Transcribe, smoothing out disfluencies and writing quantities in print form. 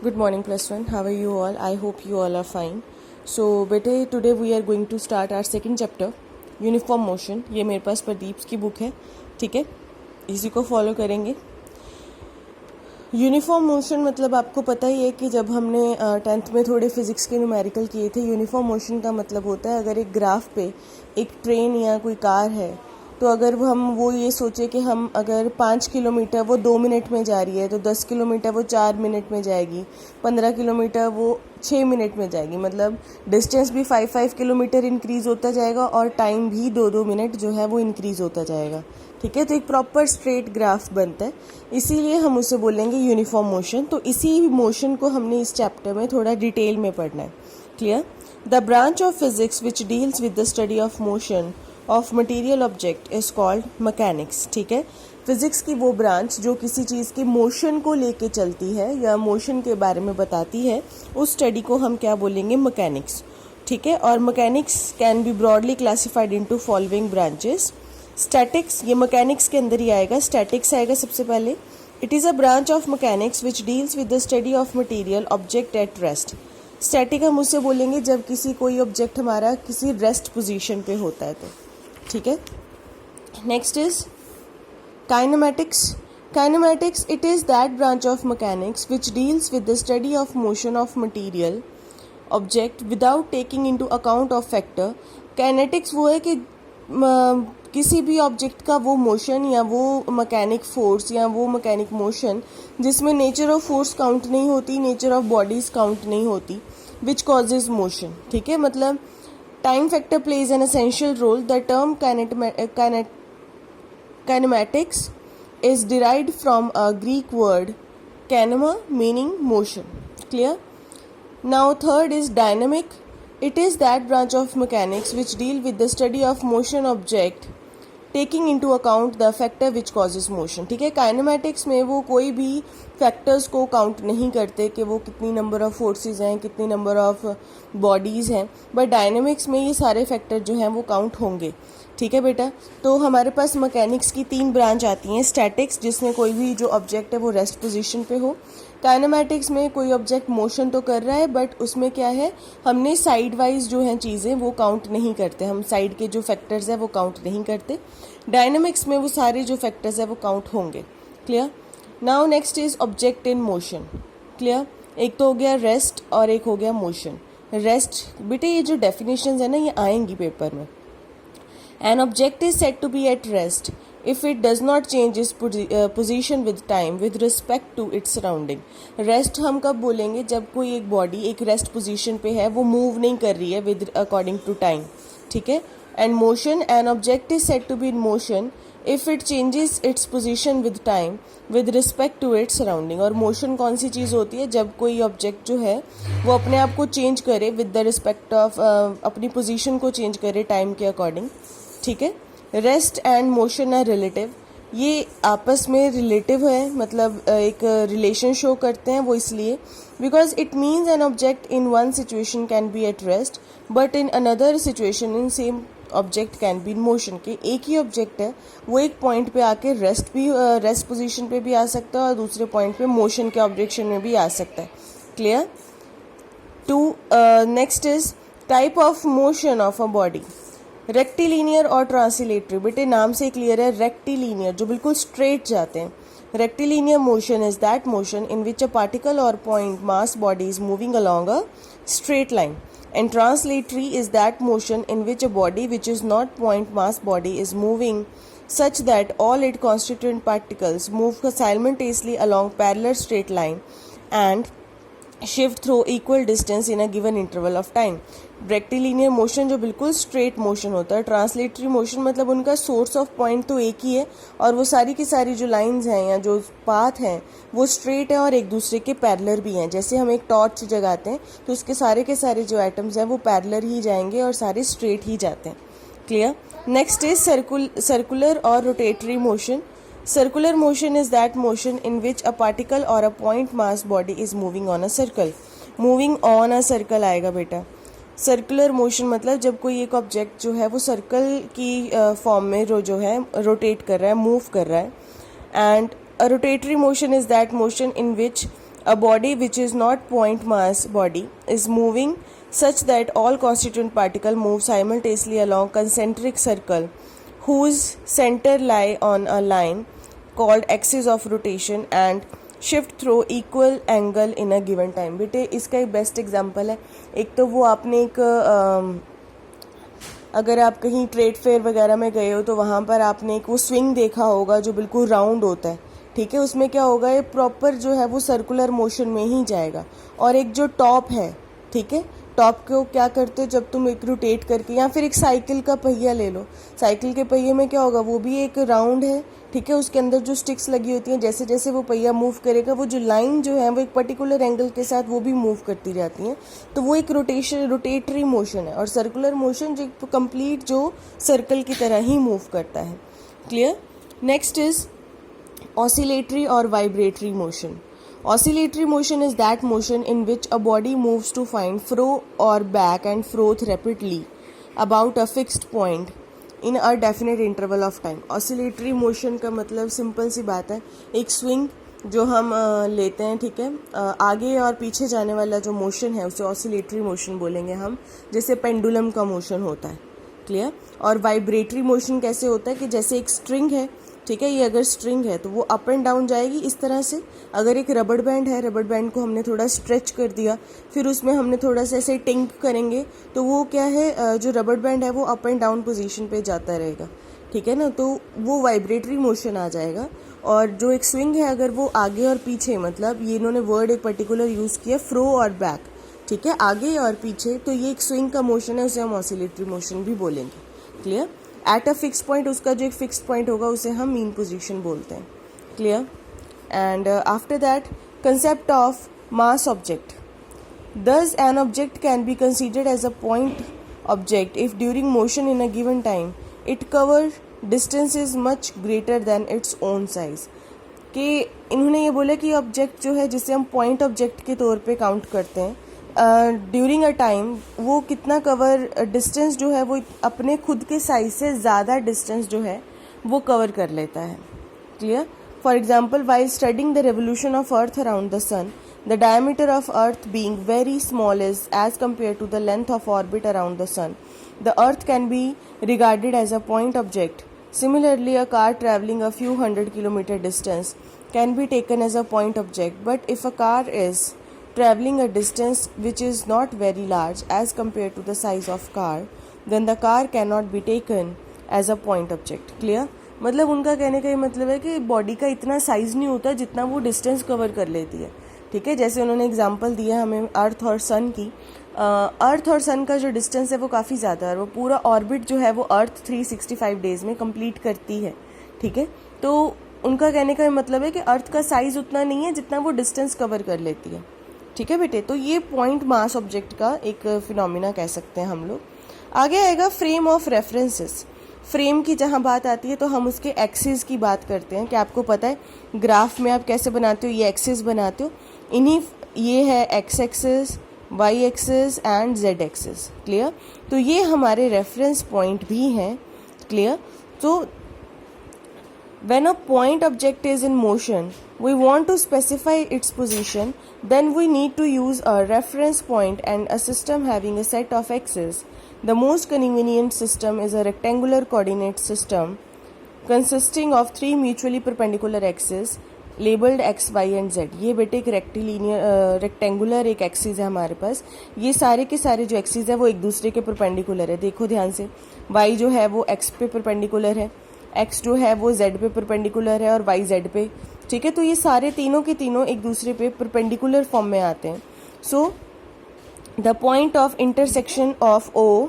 Good morning, plus one. How are you all? I hope you all are fine. So, बेटे today we are going to start our second chapter, uniform motion. ये मेरे पास प्रदीप की book है, ठीक है. इसी को फॉलो करेंगे. यूनिफॉर्म मोशन मतलब आपको पता ही है कि जब हमने 10th में थोड़े फिजिक्स के न्यूमेरिकल किए थे, यूनिफॉर्म मोशन का मतलब होता है अगर एक ग्राफ पे एक ट्रेन या कोई कार है, तो अगर हम वो ये सोचे कि हम अगर 5 किलोमीटर वो 2 मिनट में जा रही है, तो 10 किलोमीटर वो 4 मिनट में जाएगी, 15 किलोमीटर वो 6 मिनट में जाएगी. मतलब डिस्टेंस भी 5 किलोमीटर इंक्रीज़ होता जाएगा और टाइम भी 2 मिनट जो है वो इंक्रीज़ होता जाएगा. ठीक है, तो एक प्रॉपर स्ट्रेट ग्राफ बनता है, इसीलिए हम उसे बोलेंगे यूनिफॉर्म मोशन. तो इसी मोशन को हमने इस चैप्टर में थोड़ा डिटेल में पढ़ना है. Clear? The branch of physics which deals with the study of motion of material object is called mechanics. ठीक है, फिजिक्स की वो ब्रांच जो किसी चीज़ के मोशन को लेके चलती है या मोशन के बारे में बताती है, उस स्टडी को हम क्या बोलेंगे? मैकेनिक्स. ठीक है, और mechanics can be broadly classified into following branches. Statics, ये मैकेनिक्स के अंदर ही आएगा. स्टैटिक्स आएगा सबसे पहले. It is a branch of mechanics which deals with the study of material object at rest. Static हम उसे बोलेंगे जब किसी कोई ऑब्जेक्ट हमारा किसी रेस्ट पोजीशन पे होता है, तो ठीक है. Next is kinematics. Kinematics, it is that branch of mechanics which deals with the study of motion of material object without taking into account of factor. Kinetics वो है कि किसी भी ऑब्जेक्ट का वो मोशन या वो मैकेनिक फोर्स या वो मैकेनिक मोशन जिसमें नेचर ऑफ फोर्स काउंट नहीं होती, नेचर ऑफ बॉडीज काउंट नहीं होती, विच कॉजेज मोशन. ठीक है, मतलब time factor plays an essential role. The term kinematics is derived from a Greek word kinema meaning motion. Clear? Now third is dynamic. It is that branch of mechanics which deal with the study of motion object taking into account the factor which causes motion. ठीक है, kinematics में वो कोई भी factors को count नहीं करते कि वो कितनी नंबर ऑफ फोर्सेस हैं, कितनी नंबर ऑफ बॉडीज़ हैं, बट डायनेमिक्स में ये सारे फैक्टर जो हैं वो काउंट होंगे. ठीक है बेटा, तो हमारे पास मैकेनिक्स की 3 ब्रांच आती हैं. स्टैटिक्स, जिसमें कोई भी जो ऑब्जेक्ट है वो रेस्ट पोजीशन पे हो. काइनेमैटिक्स में कोई ऑब्जेक्ट मोशन तो कर रहा है, बट उसमें क्या है, हमने साइड वाइज जो हैं चीज़ें वो काउंट नहीं करते, हम साइड के जो फैक्टर्स हैं वो काउंट नहीं करते. डायनेमिक्स में वो सारे जो फैक्टर्स हैं वो काउंट होंगे. Clear? Now next is object in motion. Clear? एक तो हो गया रेस्ट और एक हो गया मोशन. रेस्ट बेटे ये जो डेफिनेशंस है ना, ये आएंगी पेपर में. An object is said to be at rest if it does not change its position with time with respect to its surrounding. Rest हम कब बोलेंगे? जब कोई एक बॉडी एक रेस्ट पोजीशन पे है, वो मूव नहीं कर रही है with according to time. ठीक है. And motion, an object is said to be in motion if it changes its position with time with respect to its surrounding. और मोशन कौन सी चीज़ होती है? जब कोई ऑब्जेक्ट जो है वो अपने आप को चेंज करे विद द रिस्पेक्ट ऑफ अपनी पोजीशन को चेंज करे टाइम के अकॉर्डिंग. ठीक है. Rest and motion are relative. ये आपस में रिलेटिव है, मतलब एक रिलेशन शो करते हैं. वो इसलिए because it means an object in one situation can be at rest but in another situation in same object can be in motion. के एक ही ऑब्जेक्ट है, वो एक पॉइंट पे आके रेस्ट पोजीशन पे भी आ सकता है और दूसरे पॉइंट पे मोशन के ऑब्जेक्शन में भी आ सकता है. Clear? Next is type of motion of a body. Rectilinear और ट्रांसलेटरी. बेटे नाम से क्लियर है. रेक्टिलीनियर जो बिल्कुल स्ट्रेट जाते हैं. Rectilinear motion is that motion in which a particle और point mass body is moving along a straight line. And translatory is that motion in which a body which is not point mass body is moving such that all its constituent particles move simultaneously along parallel straight line and shift through equal distance in a given interval of time. Rectilinear motion जो बिल्कुल straight motion होता है. Translatory motion मतलब उनका source of point तो एक ही है और वो सारी की सारी जो लाइंस हैं या जो पाथ हैं वो स्ट्रेट हैं और एक दूसरे के पैरेलल भी हैं. जैसे हम एक टॉर्च जगाते हैं तो उसके सारे के सारे जो एटम्स हैं वो पैरेलल ही जाएंगे और सारे स्ट्रेट ही जाते हैं. क्लियर? नेक्स्ट इज सर्कुलर और rotatory motion. Circular motion is that motion in which a particle or a point mass body is moving on a circle. Moving on a circle आएगा बेटा. Circular motion मतलब जब कोई एक object जो है वो सर्कल की फॉर्म में जो है रोटेट कर रहा है, मूव कर रहा है. And a rotatory motion is that motion in which A body which is not point mass body is moving such that all constituent particles move simultaneously along concentric circle whose center lie on a line called axis of rotation and shift through equal angle in a given time. बेटे इसका एक best example है. एक तो वो आपने एक अगर आप कहीं ट्रेड फेयर वगैरह में गए हो तो वहाँ पर आपने एक वो स्विंग देखा होगा जो बिल्कुल राउंड होता है. ठीक है, उसमें क्या होगा, ये प्रॉपर जो है वो सर्कुलर मोशन में ही जाएगा. और एक जो टॉप है, ठीक है, टॉप को क्या करते हो जब तुम एक रोटेट करके, या फिर एक साइकिल का पहिया ले लो, साइकिल के पहिए में क्या होगा, वो भी एक राउंड है. ठीक है, उसके अंदर जो स्टिक्स लगी होती हैं, जैसे जैसे वो पहिया मूव करेगा वो जो लाइन जो है वो एक पर्टिकुलर एंगल के साथ वो भी मूव करती जाती हैं. तो वो एक रोटेटरी मोशन है. और सर्कुलर मोशन जो कंप्लीट जो सर्कल की तरह ही मूव करता है. Clear. Next is oscillatory or vibratory motion. Oscillatory motion is that motion in which a body moves to find fro or back and forth rapidly about a fixed point in a definite interval of time. Oscillatory motion का मतलब simple सी बात है, एक swing जो हम लेते हैं, ठीक है, आगे और पीछे जाने वाला जो मोशन है उसे ऑसिलेटरी मोशन बोलेंगे हम, जैसे पेंडुलम का मोशन होता है. क्लियर. और वाइब्रेटरी मोशन कैसे होता है कि जैसे एक स्ट्रिंग है, ठीक है, ये अगर स्ट्रिंग है तो वो अप एंड डाउन जाएगी इस तरह से. अगर एक रबड़ बैंड है, रबड़ बैंड को हमने थोड़ा स्ट्रेच कर दिया, फिर उसमें हमने थोड़ा सा ऐसे टिंक करेंगे तो वो क्या है, जो रबड़ बैंड है वो अप एंड डाउन पोजीशन पे जाता रहेगा. ठीक है ना, तो वो वाइब्रेटरी मोशन आ जाएगा. और जो एक स्विंग है अगर वो आगे और पीछे, मतलब ये इन्होंने वर्ड एक पर्टिकुलर यूज़ किया, फ्रो और बैक, ठीक है, आगे और पीछे, तो ये एक स्विंग का मोशन है, उसे हम ऑसिलेटरी मोशन भी बोलेंगे. Clear. At a fix point, उसका जो एक फिक्स पॉइंट होगा उसे हम मीन पोजीशन बोलते हैं. Clear. And after that concept of mass object. Thus an object can be considered as a point object if during motion in a given time it cover distance is much greater than its own size. कि इन्होंने ये बोला कि object जो है जिसे हम point object के तौर पे काउंट करते हैं, ड्यूरिंग अ टाइम वो कितना कवर डिस्टेंस जो है वो अपने खुद के साइज से ज़्यादा डिस्टेंस जो है वो कवर कर लेता है. Clear. For example, while studying the revolution of earth around the sun, the diameter of earth being very small is as compared to the length of orbit around the sun, the earth can be regarded as a point object. Similarly, a car traveling a few hundred kilometer distance can be taken as a point object, but if a car is traveling a distance which is not very large as compared to the size of car, then the car cannot be taken as a point object. Clear. मतलब उनका कहने का ये मतलब है कि body का इतना साइज नहीं होता जितना वो डिस्टेंस कवर कर लेती है. ठीक है, जैसे उन्होंने एग्जांपल दिया हमें अर्थ और सन की. अर्थ और सन का जो डिस्टेंस है वो काफ़ी ज़्यादा है, और वो पूरा ऑर्बिट जो है वो अर्थ 365 डेज में कंप्लीट करती है. ठीक है, तो उनका कहने का मतलब है कि अर्थ का साइज़ उतना नहीं है जितना वो डिस्टेंस कवर कर लेती है. ठीक है बेटे, तो ये पॉइंट मास ऑब्जेक्ट का एक फिनोमिना कह सकते हैं हम लोग. आगे आएगा फ्रेम ऑफ रेफरेंसेस. फ्रेम की जहाँ बात आती है तो हम उसके एक्सिस की बात करते हैं कि आपको पता है ग्राफ में आप कैसे बनाते हो, ये एक्सिस बनाते हो, इन्हीं ये है X axis, Y axis and Z axis. Clear. तो ये हमारे रेफरेंस पॉइंट भी हैं. क्लियर. तो when a point object is in motion, we want to specify its position, then we need to use a reference point and a system having a set of axes. The most convenient system is a rectangular coordinate system consisting of three mutually perpendicular axes labeled x, y and z. ये बेटे एक rectangular एक axis है हमारे पास. ये सारे के सारे जो एक्सिस है वो एक दूसरे के परपेंडिकुलर है. देखो ध्यान से, y जो है वो x पे परपेंडिकुलर है, x जो है वो z पे परपेंडिकुलर है और y z पे. ठीक है, तो ये सारे तीनों के तीनों एक दूसरे पे परपेंडिकुलर फॉर्म में आते हैं. So the point of intersection of O